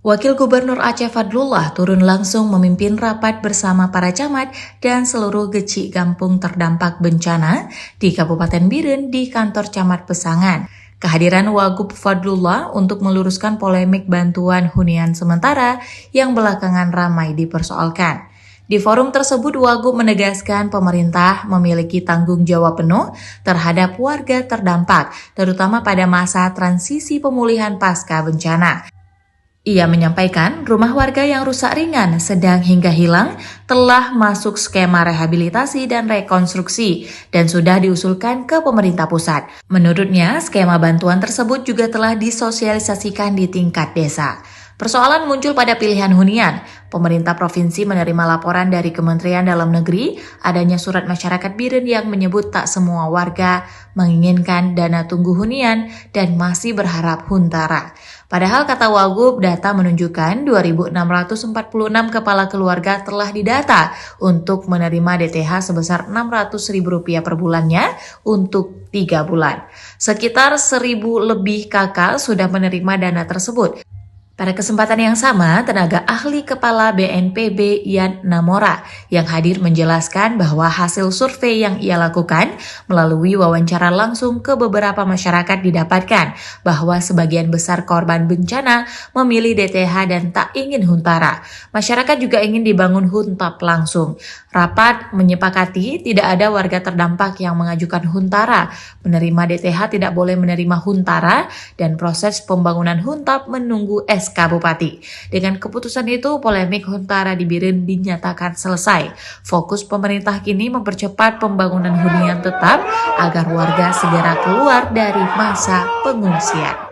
Wakil Gubernur Aceh Fadlullah turun langsung memimpin rapat bersama para camat dan seluruh geci kampung terdampak bencana di Kabupaten Biren di kantor Camat Pesangan. Kehadiran Wagub Fadlullah untuk meluruskan polemik bantuan hunian sementara yang belakangan ramai dipersoalkan. Di forum tersebut, Wagub menegaskan pemerintah memiliki tanggung jawab penuh terhadap warga terdampak, terutama pada masa transisi pemulihan pasca bencana. Ia menyampaikan rumah warga yang rusak ringan, sedang hingga hilang telah masuk skema rehabilitasi dan rekonstruksi dan sudah diusulkan ke pemerintah pusat. Menurutnya, skema bantuan tersebut juga telah disosialisasikan di tingkat desa. Persoalan muncul pada pilihan hunian. Pemerintah provinsi menerima laporan dari Kementerian Dalam Negeri adanya surat masyarakat Biren yang menyebut tak semua warga menginginkan dana tunggu hunian dan masih berharap huntara. Padahal kata Wagub, data menunjukkan 2.646 kepala keluarga telah didata untuk menerima DTH sebesar Rp600.000 per bulannya untuk 3 bulan. Sekitar 1.000 lebih kakak sudah menerima dana tersebut. Pada kesempatan yang sama, tenaga ahli kepala BNPB Yan Namora yang hadir menjelaskan bahwa hasil survei yang ia lakukan melalui wawancara langsung ke beberapa masyarakat didapatkan bahwa sebagian besar korban bencana memilih DTH dan tak ingin huntara. Masyarakat juga ingin dibangun huntap langsung. Rapat menyepakati tidak ada warga terdampak yang mengajukan huntara. Menerima DTH tidak boleh menerima huntara dan proses pembangunan huntap menunggu SK Bupati. Dengan keputusan itu, polemik huntara di Biren dinyatakan selesai. Fokus pemerintah kini mempercepat pembangunan hunian tetap agar warga segera keluar dari masa pengungsian.